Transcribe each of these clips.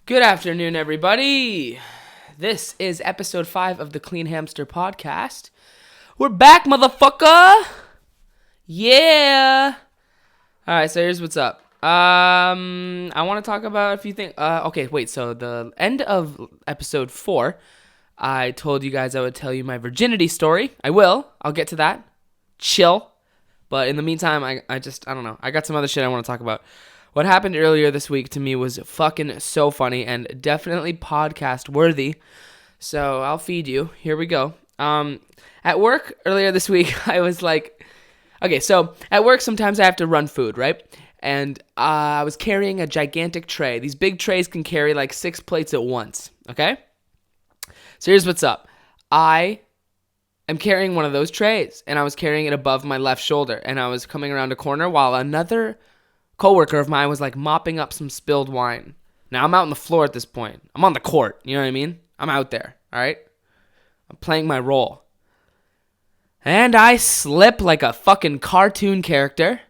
Good afternoon, everybody. This is episode 5 of the Clean Hamster podcast. We're back, motherfucker. Yeah. All right, so here's what's up. I want to talk about a few things. So the end of episode 4, I told you guys I would tell you my virginity story. I will. I'll get to that. Chill. But in the meantime, I don't know. I got some other shit I want to talk about. What happened earlier this week to me was fucking so funny and definitely podcast worthy. So I'll feed you. Here we go. At work earlier this week, I was like, okay, so at work sometimes I have to run food, right? And I was carrying a gigantic tray. These big trays can carry like 6 plates at once, okay? So here's what's up. I am carrying one of those trays, and I was carrying it above my left shoulder, and I was coming around a corner while another coworker of mine was like mopping up some spilled wine. Now I'm out on the floor at this point. I'm on the court, you know what I mean? I'm out there, all right? I'm playing my role. And I slip like a fucking cartoon character.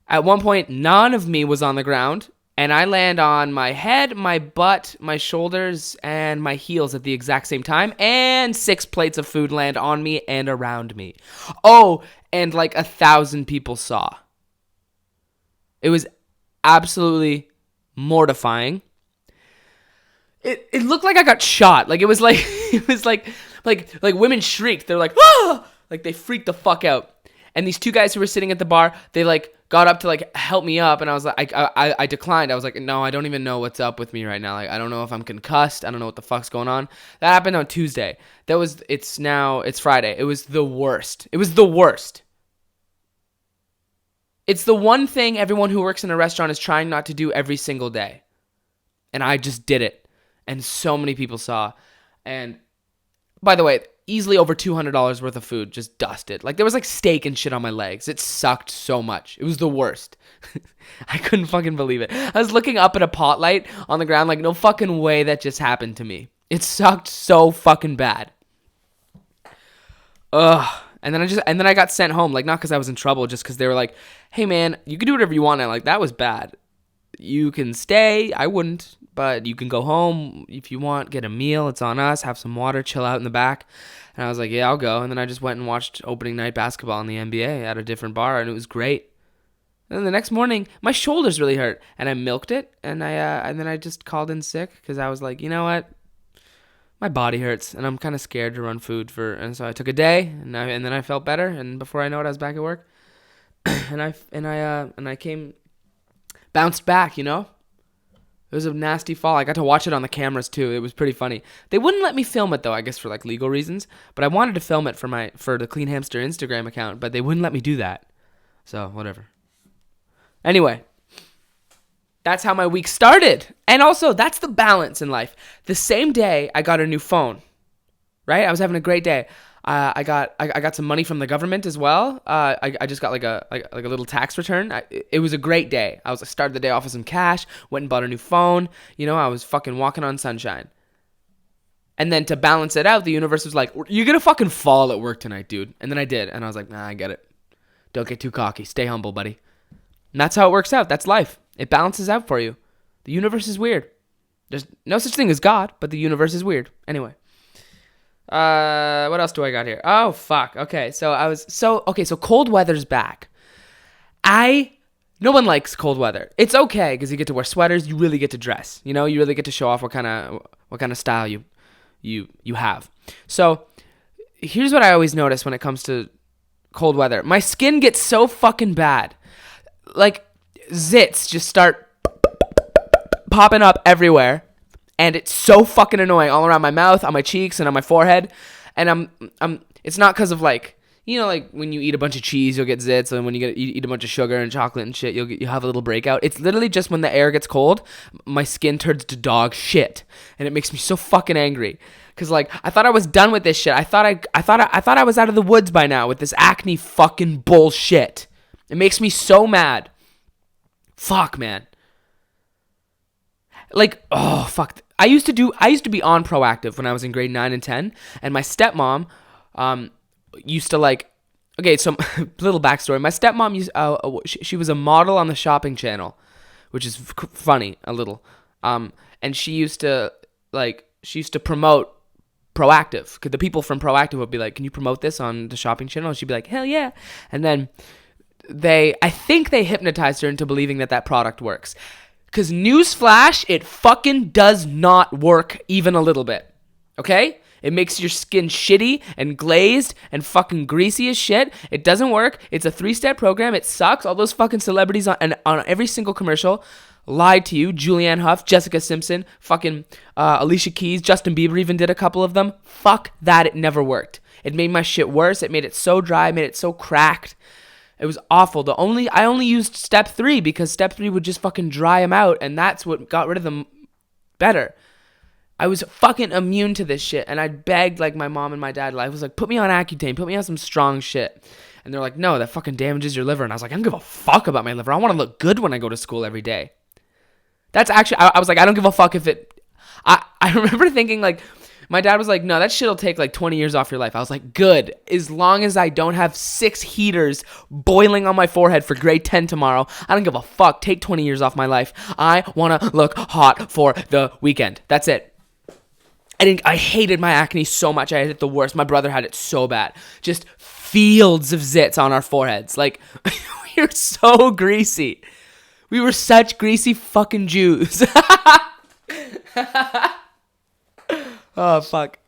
At one point, none of me was on the ground, and I land on my head, my butt, my shoulders, and my heels at the exact same time, and 6 plates of food land on me and around me. Oh, and like 1,000 people saw. It was absolutely mortifying. It looked like I got shot. Like it was like women shrieked. They're like, ah! Like they freaked the fuck out. And these 2 guys who were sitting at the bar, they like got up to like help me up, and I was like, I declined. I was like, no, I don't even know what's up with me right now. Like I don't know if I'm concussed. I don't know what the fuck's going on. That happened on Tuesday. It's Friday. It was the worst. It was the worst. It's the one thing everyone who works in a restaurant is trying not to do every single day. And I just did it. And so many people saw. And by the way, easily over $200 worth of food just dusted. Like there was like steak and shit on my legs. It sucked so much. It was the worst. I couldn't fucking believe it. I was looking up at a pot light on the ground like no fucking way that just happened to me. It sucked so fucking bad. Ugh. And then I got sent home, like not because I was in trouble, just because they were like, hey man, you can do whatever you want. And I'm like, that was bad. You can stay. I wouldn't, but you can go home if you want, get a meal. It's on us. Have some water, chill out in the back. And I was like, yeah, I'll go. And then I just went and watched opening night basketball in the NBA at a different bar, and it was great. And then the next morning, my shoulders really hurt, and I milked it, and then I just called in sick because I was like, you know what? My body hurts, and I'm kind of scared to run food and so I took a day, and then I felt better, and before I know it, I was back at work, and I bounced back, you know? It was a nasty fall. I got to watch it on the cameras, too. It was pretty funny. They wouldn't let me film it, though, I guess for, like, legal reasons, but I wanted to film it for the Clean Hamster Instagram account, but they wouldn't let me do that, so whatever. Anyway. That's how my week started. And also, that's the balance in life. The same day, I got a new phone, right? I was having a great day. I got some money from the government as well. I just got like a little tax return. It was a great day. I started the day off with some cash, went and bought a new phone. You know, I was fucking walking on sunshine. And then to balance it out, the universe was like, you're going to fucking fall at work tonight, dude. And then I did. And I was like, nah, I get it. Don't get too cocky. Stay humble, buddy. And that's how it works out. That's life. It balances out for you. The universe is weird. There's no such thing as God, but the universe is weird. Anyway. What else do I got here? Oh, fuck. Okay, so cold weather's back. No one likes cold weather. It's okay, because you get to wear sweaters, you really get to dress. You know, you really get to show off what kind of style you have. So, here's what I always notice when it comes to cold weather. My skin gets so fucking bad. Like, zits just start popping up everywhere, and it's so fucking annoying all around my mouth, on my cheeks, and on my forehead. And it's not because of like, you know, like when you eat a bunch of cheese, you'll get zits, and when you eat a bunch of sugar and chocolate and shit, you'll have a little breakout. It's literally just when the air gets cold, my skin turns to dog shit, and it makes me so fucking angry. Cause like I thought I was done with this shit. I thought I was out of the woods by now with this acne fucking bullshit. It makes me so mad. Fuck, man. Like, oh, fuck. I used to be on Proactive when I was in grade 9 and 10, and my stepmom used to like, okay, so little backstory. My stepmom she was a model on the shopping channel, which is funny a little. And she used to promote Proactive, because the people from Proactive would be like, can you promote this on the shopping channel? And she'd be like, hell yeah. And then I think they hypnotized her into believing that product works. Because newsflash, it fucking does not work even a little bit. Okay? It makes your skin shitty and glazed and fucking greasy as shit. It doesn't work. It's a 3-step program. It sucks. All those fucking celebrities on every single commercial lied to you. Julianne Hough, Jessica Simpson, fucking Alicia Keys, Justin Bieber even did a couple of them. Fuck that. It never worked. It made my shit worse. It made it so dry. It made it so cracked. It was awful. I only used step 3 because step 3 would just fucking dry them out, and that's what got rid of them better. I was fucking immune to this shit, and I begged like my mom and my dad. I was like, put me on Accutane, put me on some strong shit. And they're like, no, that fucking damages your liver. And I was like, I don't give a fuck about my liver. I want to look good when I go to school every day. That's actually, I was like, I don't give a fuck if it, I remember thinking like, my dad was like, no, that shit'll take like 20 years off your life. I was like, good. As long as I don't have 6 heaters boiling on my forehead for grade 10 tomorrow, I don't give a fuck. Take 20 years off my life. I want to look hot for the weekend. That's it. I hated my acne so much. I had it the worst. My brother had it so bad. Just fields of zits on our foreheads. Like, we were so greasy. We were such greasy fucking Jews. Oh, fuck.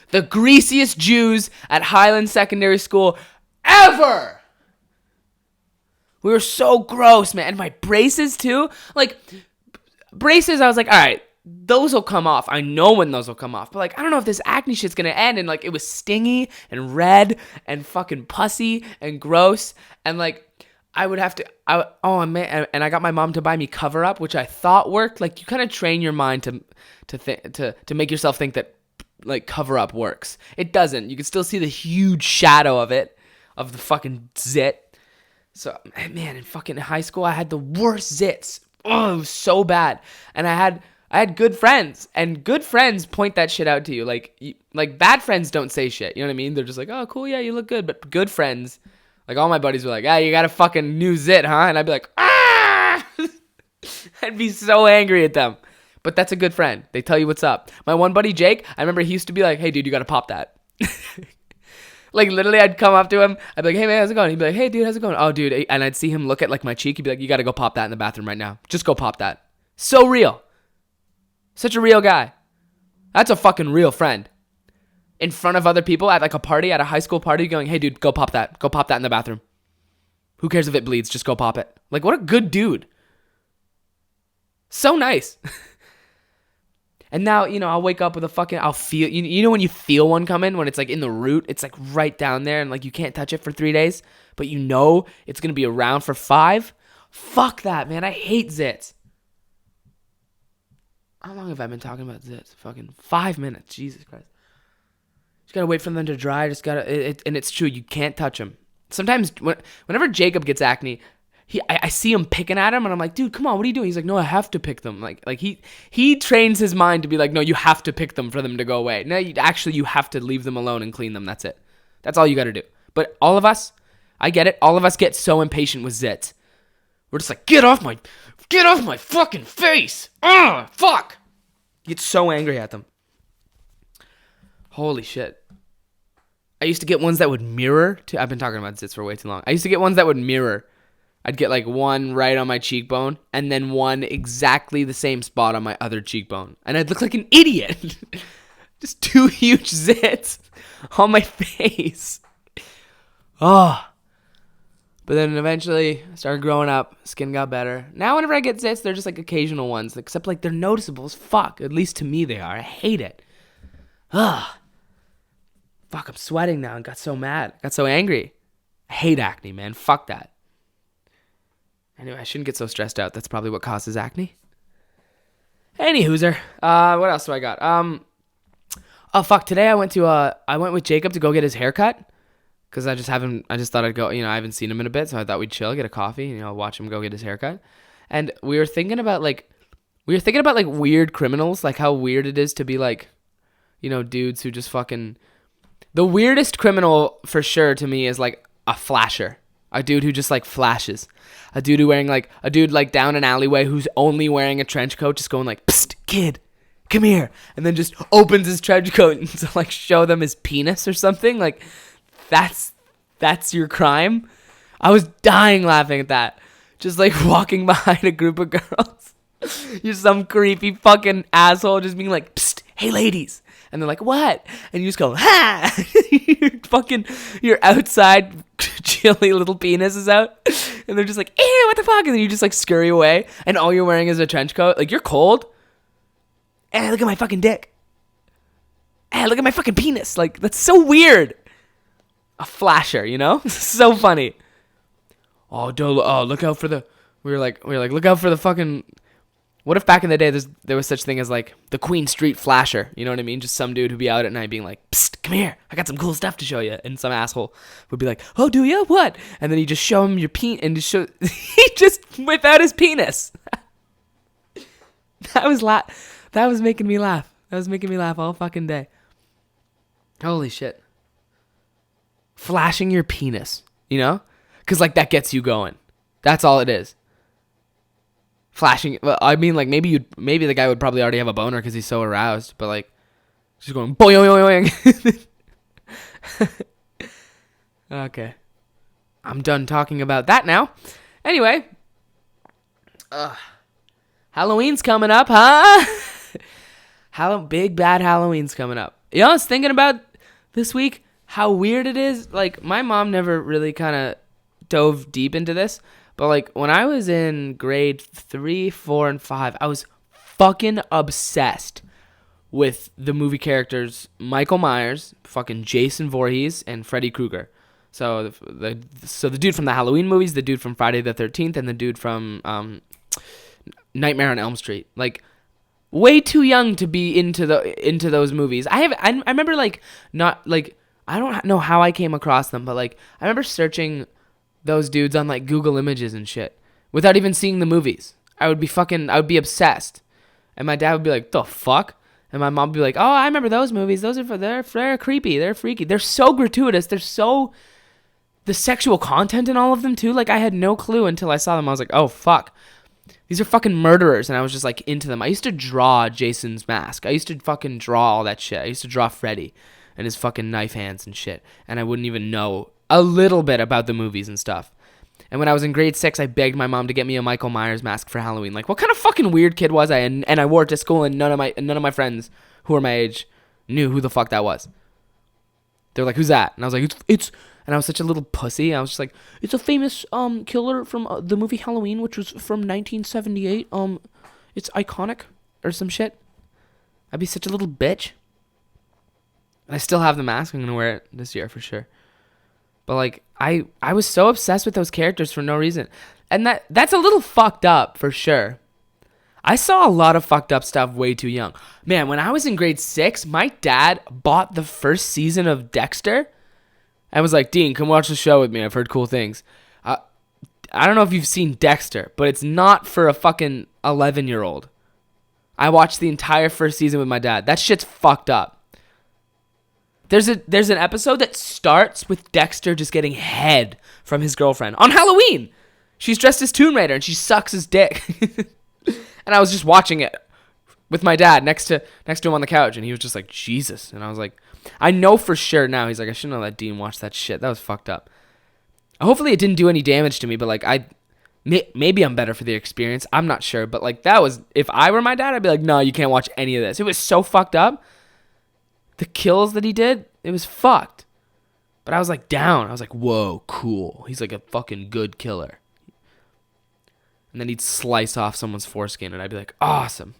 The greasiest Jews at Highland Secondary School ever. We were so gross, man. And my braces, too. Like, braces, I was like, all right, those will come off. I know when those will come off. But, like, I don't know if this acne shit's going to end. And, like, it was stingy and red and fucking pussy and gross. And, like, I would have to, and I got my mom to buy me Cover Up, which I thought worked. Like, you kind of train your mind to make yourself think that, like, Cover Up works. It doesn't. You can still see the huge shadow of it, of the fucking zit. So, man, in fucking high school, I had the worst zits. Oh, it was so bad. And I had good friends, and good friends point that shit out to you. Like bad friends don't say shit. You know what I mean? They're just like, oh, cool, yeah, you look good. But good friends, like all my buddies were like, you got a fucking new zit, huh? And I'd be like, ah! I'd be so angry at them. But that's a good friend. They tell you what's up. My one buddy, Jake, I remember he used to be like, hey, dude, you got to pop that. Like, literally, I'd come up to him. I'd be like, hey, man, how's it going? He'd be like, hey, dude, how's it going? Oh, dude. And I'd see him look at, like, my cheek. He'd be like, you got to go pop that in the bathroom right now. Just go pop that. So real. Such a real guy. That's a fucking real friend. In front of other people at, like, a party, at a high school party, going, hey, dude, go pop that. Go pop that in the bathroom. Who cares if it bleeds? Just go pop it. Like, what a good dude. So nice. And now, you know, I'll wake up with a fucking, I'll feel, you know when you feel one coming, when it's like in the root, it's like right down there and like you can't touch it for 3 days, but you know it's going to be around for 5? Fuck that, man. I hate zits. How long have I been talking about zits? Fucking 5 minutes. Jesus Christ. Just got to wait for them to dry. Just got to, and it's true. You can't touch them. Sometimes, whenever Jacob gets acne, I see him picking at him, and I'm like, dude, come on, what are you doing? He's like, no, I have to pick them. Like he trains his mind to be like, no, you have to pick them for them to go away. No, you have to leave them alone and clean them. That's it. That's all you got to do. But all of us, I get it. All of us get so impatient with zits. We're just like, get off my fucking face. Ah, fuck. You get so angry at them. Holy shit. I used to get ones that would mirror. I've been talking about zits for way too long. I used to get ones that would mirror. I'd get like one right on my cheekbone and then one exactly the same spot on my other cheekbone. And I'd look like an idiot. Just 2 huge zits on my face. Oh. But then eventually I started growing up. Skin got better. Now whenever I get zits, they're just like occasional ones. Except like they're noticeable as fuck. At least to me they are. I hate it. Ugh. Fuck, I'm sweating now and got so mad. Got so angry. I hate acne, man. Fuck that. Anyway, I shouldn't get so stressed out. That's probably what causes acne. Any hooser. What else do I got? Oh fuck. Today I went with Jacob to go get his haircut. Cause I just thought I'd go, you know, I haven't seen him in a bit. So I thought we'd chill, get a coffee, you know, watch him go get his haircut. And we were thinking about like weird criminals, like how weird it is to be like, you know, dudes who just fucking, the weirdest criminal for sure to me is like a flasher. A dude who just like flashes. A dude like down an alleyway who's only wearing a trench coat, just going like, "Psst, kid, come here," and then just opens his trench coat and to like show them his penis or something. Like, that's your crime. I was dying laughing at that. Just like walking behind a group of girls. You're some creepy fucking asshole just being like, "Psst, hey ladies." And they're like, "What?" And you just go, "Ha!" Your outside chilly little penis is out. And they're just like, "Ew, what the fuck?" And then you just like scurry away. And all you're wearing is a trench coat. Like, you're cold. Hey, look at my fucking dick. Hey, look at my fucking penis. Like, that's so weird. A flasher, you know? So funny. Oh, look out for the... We were like, look out for the fucking... What if back in the day there was such thing as like the Queen Street flasher? You know what I mean? Just some dude who'd be out at night being like, "Psst, come here. I got some cool stuff to show you." And some asshole would be like, "Oh, do you? What?" And then you just show him your penis and he just whip out his penis. That was making me laugh. That was making me laugh all fucking day. Holy shit. Flashing your penis, you know? Because like that gets you going. That's all it is. Flashing. Well, I mean, like maybe the guy would probably already have a boner because he's so aroused, but like just going boing. Okay, I'm done talking about that now. Anyway, Halloween's coming up, huh? Big bad Halloween's coming up. You know, I was thinking about this week how weird it is. Like, my mom never really kind of dove deep into this. But, like, when I was in grade 3, 4, and 5, I was fucking obsessed with the movie characters Michael Myers, fucking Jason Voorhees, and Freddy Krueger. So the dude from the Halloween movies, the dude from Friday the 13th, and the dude from Nightmare on Elm Street. Like, way too young to be into those movies. I remember, like, not, like, I don't know how I came across them, but, like, I remember searching those dudes on like Google Images and shit without even seeing the movies. I would be obsessed. And my dad would be like, "The fuck?" And my mom would be like, "Oh, I remember those movies. They're creepy. They're freaky. They're so gratuitous. The sexual content in all of them too. Like, I had no clue until I saw them. I was like, oh fuck. These are fucking murderers." And I was just like into them. I used to draw Jason's mask. I used to fucking draw all that shit. I used to draw Freddy and his fucking knife hands and shit. And I wouldn't even know a little bit about the movies and stuff. And when I was in grade 6, I begged my mom to get me a Michael Myers mask for Halloween. Like, what kind of fucking weird kid was I? And I wore it to school, and none of my friends who were my age knew who the fuck that was. They're like, "Who's that?" And I was like, it's and I was such a little pussy. I was just like, "It's a famous killer from the movie Halloween, which was from 1978. It's iconic," or some shit. I'd be such a little bitch. I still have the mask. I'm gonna wear it this year for sure. But like, I was so obsessed with those characters for no reason. And that's a little fucked up for sure. I saw a lot of fucked up stuff way too young. Man, when I was in grade 6, my dad bought the first season of Dexter and was like, "Dean, come watch the show with me. I've heard cool things." I don't know if you've seen Dexter, but it's not for a fucking 11-year-old. I watched the entire first season with my dad. That shit's fucked up. There's an episode that starts with Dexter just getting head from his girlfriend on Halloween. She's dressed as Tomb Raider and she sucks his dick. And I was just watching it with my dad next to him on the couch, and he was just like, "Jesus." And I was like, I know for sure now. He's like, "I shouldn't have let Dean watch that shit. That was fucked up." Hopefully it didn't do any damage to me, but like, maybe I'm better for the experience. I'm not sure, but like, that was, if I were my dad, I'd be like, "No, you can't watch any of this." It was so fucked up. The kills that he did, it was fucked. But I was like down. I was like, "Whoa, cool. He's like a fucking good killer." And then he'd slice off someone's foreskin, and I'd be like, "Awesome."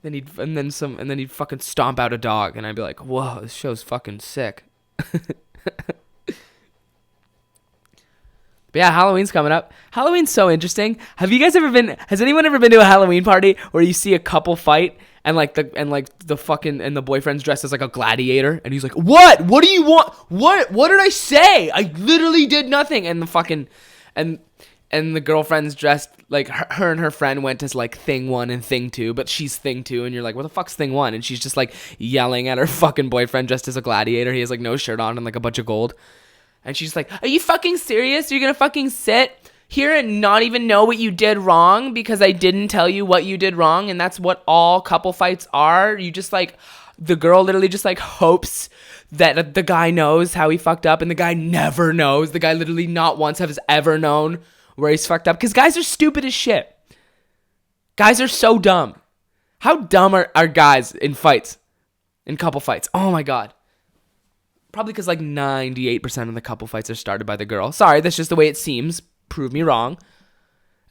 Then he'd fucking stomp out a dog, and I'd be like, "Whoa, this show's fucking sick." But yeah, Halloween's coming up. Halloween's so interesting. Has anyone ever been to a Halloween party where you see a couple fight and the boyfriend's dressed as like a gladiator, and he's like, "What? What do you want? What did I say? I literally did nothing." And the fucking and the girlfriend's dressed like her and her friend went as like thing 1 and thing 2, but she's thing 2, and you're like, "What the fuck's thing 1?" And she's just like yelling at her fucking boyfriend dressed as a gladiator. He has like no shirt on and like a bunch of gold. And she's like, are you fucking serious? You're gonna fucking sit here and not even know what you did wrong because I didn't tell you what you did wrong? And that's what all couple fights are. You just like, the girl literally just like hopes that the guy knows how he fucked up, and the guy never knows. The guy literally not once has ever known where he's fucked up, because guys are stupid as shit. Guys are so dumb. How dumb are guys in fights, in couple fights? Oh my God. Probably because like 98% of the couple fights are started by the girl. Sorry, that's just the way it seems. Prove me wrong.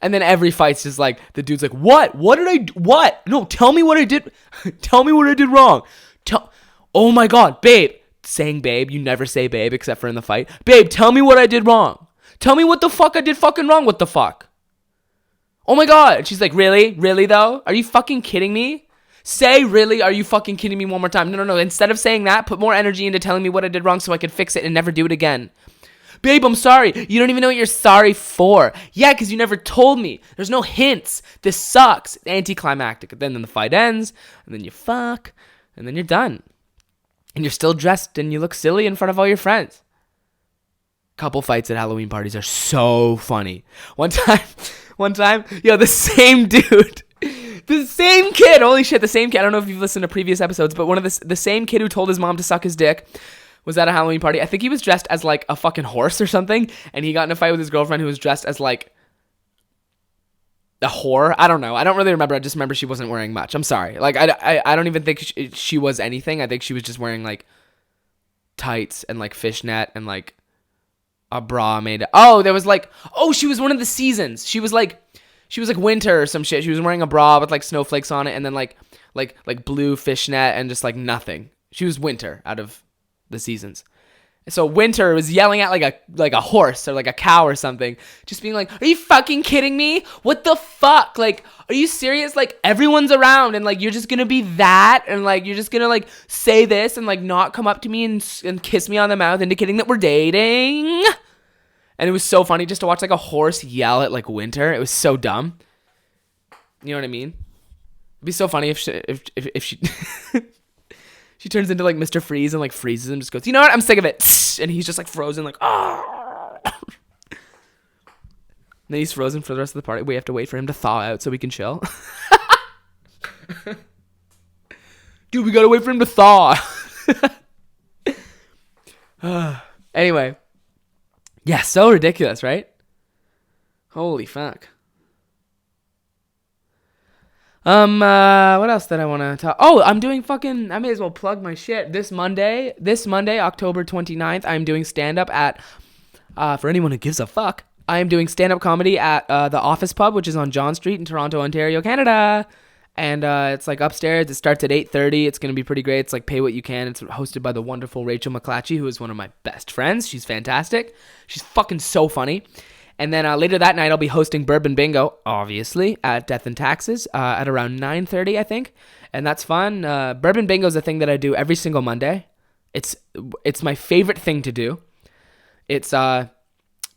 And then every fight's just like, the dude's like, what? What did I do? What? No, tell me what I did. Tell me what I did wrong. Oh my God, babe. Saying babe, you never say babe except for in the fight. Babe, tell me what I did wrong. Tell me what the fuck I did fucking wrong. What the fuck? Oh my God. And she's like, really? Really though? Are you fucking kidding me? Say really? Are you fucking kidding me one more time? No. Instead of saying that, put more energy into telling me what I did wrong so I could fix it and never do it again. Babe, I'm sorry. You don't even know what you're sorry for. Yeah, because you never told me. There's no hints. This sucks. Anticlimactic. Then the fight ends, and then you fuck, and then you're done. And you're still dressed, and you look silly in front of all your friends. Couple fights at Halloween parties are so funny. One time, yo, the same dude, the same kid, holy shit, the same kid. I don't know if you've listened to previous episodes, but one of the same kid who told his mom to suck his dick was at a Halloween party. I think he was dressed as like a fucking horse or something, and he got in a fight with his girlfriend who was dressed as like a whore. I don't know. I don't really remember. I just remember she wasn't wearing much. I'm sorry. Like I don't even think she was anything. I think she was just wearing like tights and like fishnet and like a bra made. There was like, she was one of the seasons. She was like winter or some shit. She was wearing a bra with like snowflakes on it, and then like blue fishnet and just like nothing. She was winter out of the seasons. So Winter was yelling at like a horse or like a cow or something, just being like, are you fucking kidding me? What the fuck? Like, are you serious? Like, everyone's around and like you're just gonna be that, and like you're just gonna like say this and like not come up to me and kiss me on the mouth, indicating that we're dating. And it was so funny just to watch like a horse yell at like Winter. It was so dumb. You know what I mean? It'd be so funny if she she turns into like Mr. Freeze and like freezes him, just goes, you know what? I'm sick of it. And he's just like frozen, like, ah. Then he's frozen for the rest of the party. We have to wait for him to thaw out so we can chill. Dude, we gotta wait for him to thaw. Anyway. Yeah, so ridiculous, right? Holy fuck. What else did I want to talk? I'm doing I may as well plug my shit. This Monday, October 29th, I'm doing stand-up at, for anyone who gives a fuck, I am doing stand-up comedy at, the Office Pub, which is on John Street in Toronto, Ontario, Canada. And, it's like upstairs. It starts at 8:30. It's going to be pretty great. It's like pay what you can. It's hosted by the wonderful Rachel McClatchy, who is one of my best friends. She's fantastic. She's fucking so funny. And then later that night, I'll be hosting Bourbon Bingo, obviously, at Death and Taxes at around 9:30, I think. And that's fun. Bourbon Bingo is a thing that I do every single Monday. It's my favorite thing to do. It's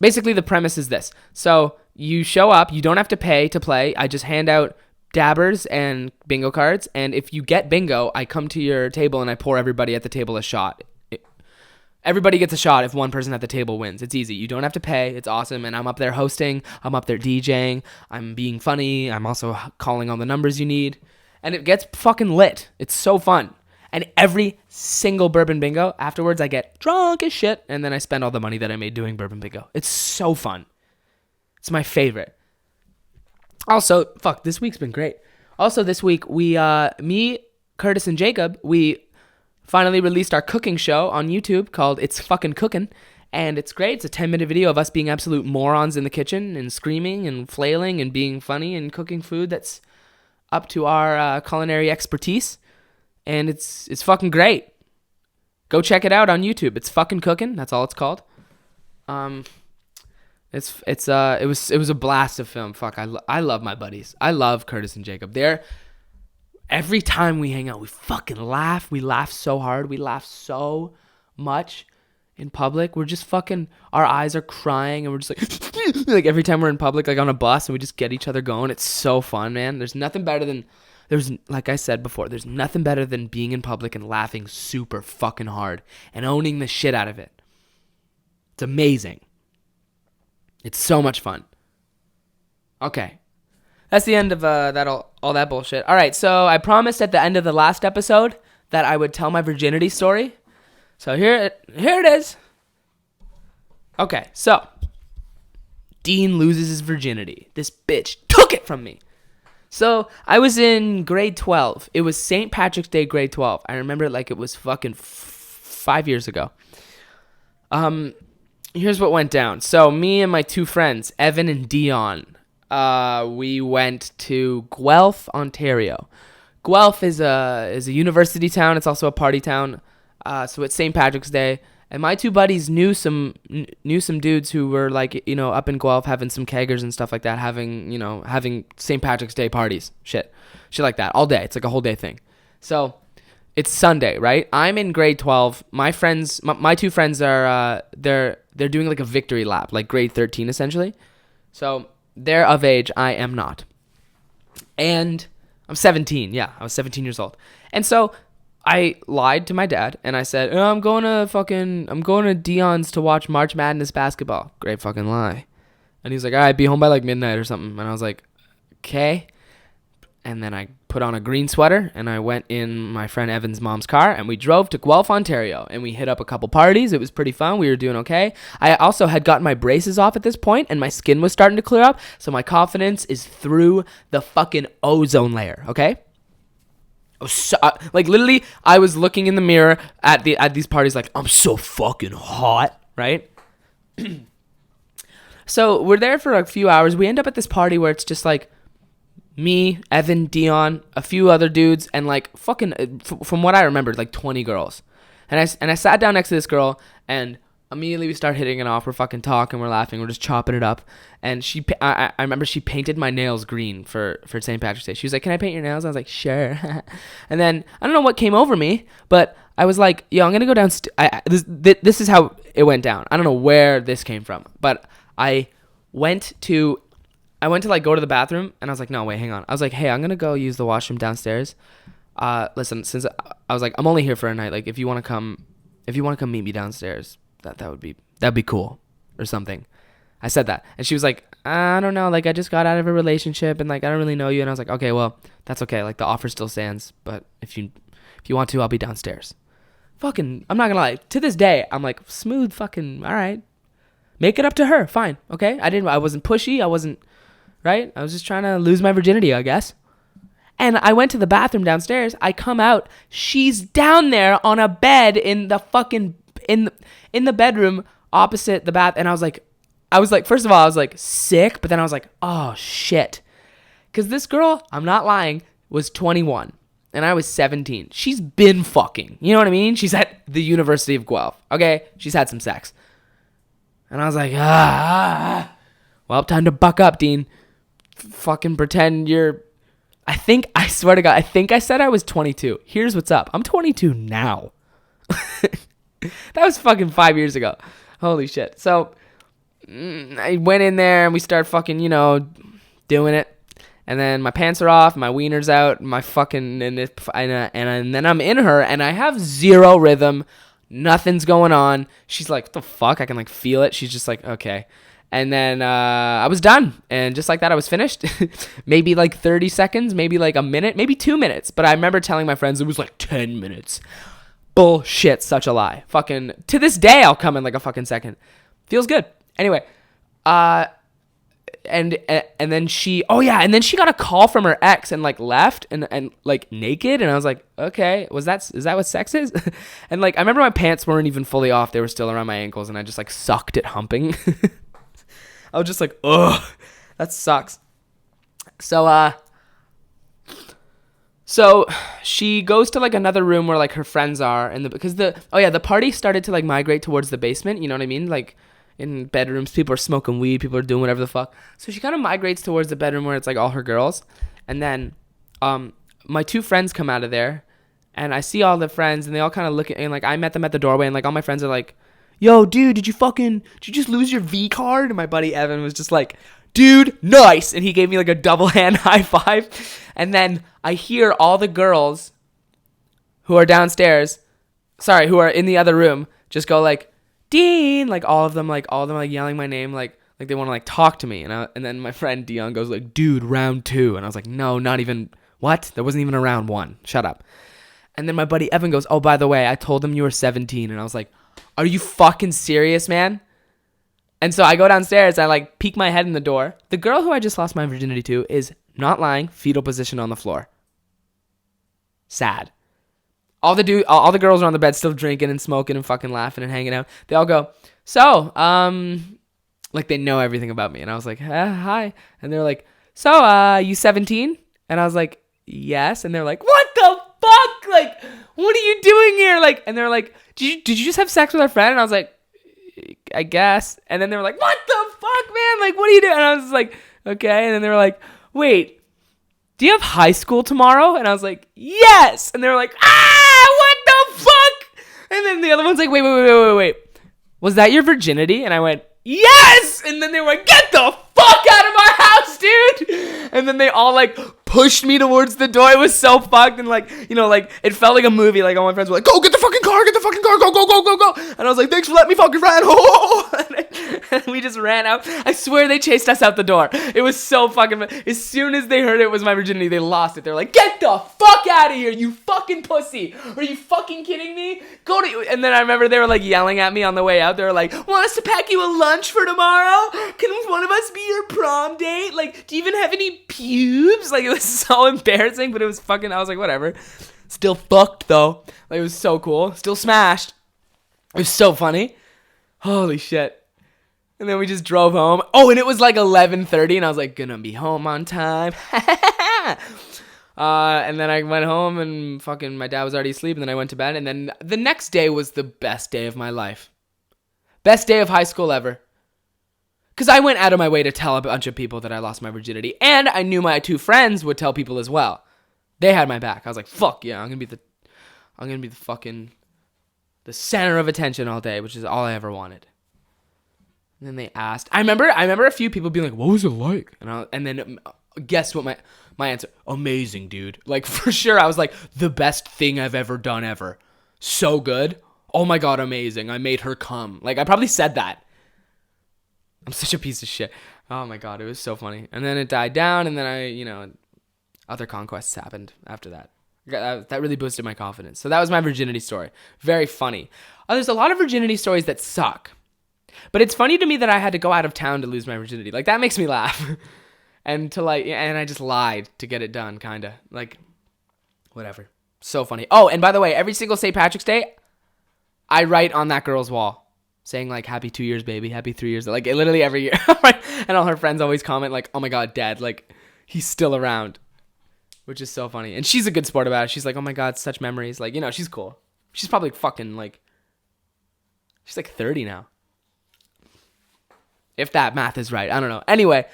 basically the premise is this. So you show up. You don't have to pay to play. I just hand out dabbers and bingo cards. And if you get bingo, I come to your table and I pour everybody at the table a shot. Everybody gets a shot if one person at the table wins. It's easy. You don't have to pay. It's awesome. And I'm up there hosting. I'm up there DJing. I'm being funny. I'm also calling all the numbers you need. And it gets fucking lit. It's so fun. And every single Bourbon Bingo, afterwards I get drunk as shit. And then I spend all the money that I made doing Bourbon Bingo. It's so fun. It's my favorite. Also, this week's been great. Also, this week, me, Curtis, and Jacob, we finally released our cooking show on YouTube called It's Fucking Cookin', and it's great. It's a 10-minute video of us being absolute morons in the kitchen and screaming and flailing and being funny and cooking food that's up to our culinary expertise, and it's fucking great. Go check it out on YouTube. It's Fucking Cookin'. That's all it's called. It was a blast of film. Fuck, I love my buddies. I love Curtis and Jacob. Every time we hang out, we fucking laugh. We laugh so hard. We laugh so much in public. We're just fucking, our eyes are crying, and we're just like, like every time we're in public, like on a bus, and we just get each other going. It's so fun, man. There's nothing better than, like I said before, there's nothing better than being in public and laughing super fucking hard and owning the shit out of it. It's amazing. It's so much fun. Okay. That's the end of all that bullshit. All right, so I promised at the end of the last episode that I would tell my virginity story. So here it is. Okay, so Dean loses his virginity. This bitch took it from me. So I was in grade 12. It was St. Patrick's Day, grade 12. I remember it like it was fucking 5 years ago. Here's what went down. So me and my two friends, Evan and Dion, we went to Guelph, Ontario. Guelph is a university town. It's also a party town. So it's St. Patrick's Day, and my two buddies knew some dudes who were like, you know, up in Guelph having some keggers and stuff like that, having St. Patrick's Day parties, shit like that all day. It's like a whole day thing. So it's Sunday, right? I'm in grade 12. My friends, my two friends are they're doing like a victory lap, like grade 13 essentially. So they're of age. I am not, and I'm 17. Yeah, I was 17 years old, and so I lied to my dad and I said, oh, I'm going to Dion's to watch March Madness basketball. Great fucking lie. And he's like, all right, be home by like midnight or something. And I was like, okay. And then I put on a green sweater and I went in my friend Evan's mom's car and we drove to Guelph, Ontario, and we hit up a couple parties. It was pretty fun. We were doing okay. I also had gotten my braces off at this point and my skin was starting to clear up. So my confidence is through the fucking ozone layer. Okay. So, like literally, I was looking in the mirror at these parties like, I'm so fucking hot, right? So we're there for a few hours. We end up at this party where it's just like me, Evan, Dion, a few other dudes, and like fucking, from what I remember, like 20 girls. And I sat down next to this girl, and immediately we start hitting it off. We're fucking talking, we're laughing, we're just chopping it up. And I remember she painted my nails green for St. Patrick's Day. She was like, can I paint your nails? I was like, sure. And then I don't know what came over me, but I was like, yo, I'm going to go downstairs. This is how it went down. I don't know where this came from, but I went to like go to the bathroom, and I was like, no, wait, hang on. I was like, hey, I'm going to go use the washroom downstairs. Listen, since I was like, I'm only here for a night. Like, if you want to come meet me downstairs, that'd be cool or something. I said that, and she was like, I don't know, like I just got out of a relationship and like I don't really know you. And I was like, okay, well, that's okay, like the offer still stands, but if you want to, I'll be downstairs. Fucking, I'm not gonna lie, to this day I'm like, smooth fucking, all right, make it up to her, fine, okay. I wasn't pushy, I wasn't, right, I was just trying to lose my virginity, I guess. And I went to the bathroom downstairs. I come out, she's down there on a bed in the fucking in the bedroom opposite the bath. And I was like, first of all, I was like sick, but then I was like, oh shit. Cause this girl, I'm not lying, was 21 and I was 17. She's been fucking, you know what I mean? She's at the University of Guelph. Okay. She's had some sex. And I was like, well, time to buck up, Dean. Fucking pretend you're, I swear to God, I think I said I was 22. Here's what's up. I'm 22 now. That was fucking 5 years ago. Holy shit. So I went in there and we started fucking, doing it. And then my pants are off, my wiener's out, my fucking, and then I'm in her and I have zero rhythm. Nothing's going on. She's like, what the fuck? I can like feel it. She's just like, okay. And then I was done. And just like that, I was finished. Maybe like 30 seconds, maybe like a minute, maybe 2 minutes. But I remember telling my friends it was like 10 minutes. Bullshit, such a lie. Fucking, to this day, I'll come in like a fucking second. Feels good. Anyway, and then she got a call from her ex and like left and like naked. And I was like, okay, is that what sex is? And like, I remember my pants weren't even fully off. They were still around my ankles and I just like sucked at humping. I was just like, ugh, that sucks. So she goes to like another room where like her friends are, and the party started to like migrate towards the basement. You know what I mean? Like in bedrooms, people are smoking weed, people are doing whatever the fuck. So she kind of migrates towards the bedroom where it's like all her girls, and then my two friends come out of there, and I see all the friends, and they all kind of look at, and like I met them at the doorway, and like all my friends are like, yo, dude, did you just lose your V card? And my buddy Evan was just like, dude, nice. And he gave me like a double hand high five. And then I hear all the girls who are downstairs, who are in the other room, just go like, Dean, like all of them like yelling my name, like they want to like talk to me. And then my friend Dion goes like, dude, round 2. And I was like, no, not even, what? There wasn't even a round 1. Shut up. And then my buddy Evan goes, oh, by the way, I told him you were 17. And I was like, are you fucking serious, man? And so I go downstairs, I like peek my head in the door. The girl who I just lost my virginity to is, not lying, fetal position on the floor. Sad. All the girls are on the bed still drinking and smoking and fucking laughing and hanging out. They all go, so, like they know everything about me. And I was like, hi. And they're like, so, you 17? And I was like, yes. And they're like, what the fuck? Like, what are you doing here? Like, and they're like, did you just have sex with our friend? And I was like, I guess. And then they were like, what the fuck, man? Like, what are you doing? And I was like, okay. And then they were like, wait, do you have high school tomorrow? And I was like, yes. And they were like, what the fuck? And then the other one's like, wait. Was that your virginity? And I went, yes. And then they were like, get the fuck out of my house, dude. And then they all like pushed me towards the door. It was so fucked. And like, you know, like it felt like a movie. Like all my friends were like, go get the fucking car, go. And I was like, thanks for letting me fucking run. And we just ran out. I swear they chased us out the door. It was so fucking, as soon as they heard it was my virginity, they lost it. They're like, get the fuck out of here, you fucking pussy. Are you fucking kidding me? And then I remember they were like yelling at me on the way out. They were like, want us to pack you a lunch for tomorrow? Can one of us be your prom date? Like, do you even have any pubes? Like, it was so embarrassing, but it was fucking, I was like, whatever. Still fucked though. Like, it was so cool. Still smashed. It was so funny. Holy shit. And then we just drove home. Oh, and it was like 11:30, and I was like, gonna be home on time. And then I went home, and fucking my dad was already asleep, and then I went to bed, and then the next day was the best day of my life. Best day of high school ever. Because I went out of my way to tell a bunch of people that I lost my virginity, and I knew my 2 friends would tell people as well. They had my back. I was like, fuck yeah, I'm gonna be the fucking, the center of attention all day, which is all I ever wanted. And then they asked. I remember a few people being like, "What was it like?" And then guess what my answer? Amazing, dude. Like for sure, I was like, the best thing I've ever done ever. So good. Oh my god, amazing. I made her come. Like I probably said that. I'm such a piece of shit. Oh my god, it was so funny. And then it died down, and then other conquests happened after that. That really boosted my confidence. So that was my virginity story. Very funny. There's a lot of virginity stories that suck. But it's funny to me that I had to go out of town to lose my virginity. Like, that makes me laugh. And I just lied to get it done, kind of. Like, whatever. So funny. Oh, and by the way, every single St. Patrick's Day, I write on that girl's wall saying, like, happy 2 years, baby. Happy 3 years. Like, literally every year. And all her friends always comment, like, oh my god, Dad, like, he's still around. Which is so funny. And she's a good sport about it. She's like, oh my god, such memories. Like, she's cool. She's probably fucking, like, she's like 30 now. If that math is right. I don't know. Anyway,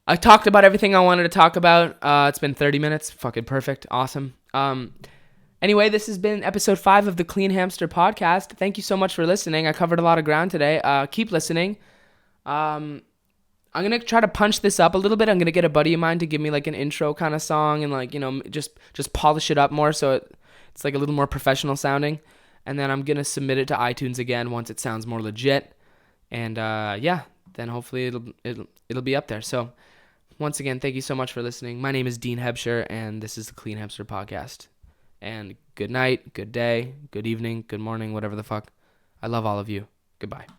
I talked about everything I wanted to talk about. It's been 30 minutes. Fucking perfect. Awesome. Anyway, this has been episode 5 of the Clean Hamster podcast. Thank you so much for listening. I covered a lot of ground today. Keep listening. I'm going to try to punch this up a little bit. I'm going to get a buddy of mine to give me like an intro kind of song and like, just polish it up more so it's like a little more professional sounding. And then I'm going to submit it to iTunes again once it sounds more legit. And then hopefully it'll be up there. So once again, thank you so much for listening. My name is Dean Hebsher, and this is the Clean Hamster podcast. And good night, good day, good evening, good morning, whatever the fuck. I love all of you. Goodbye.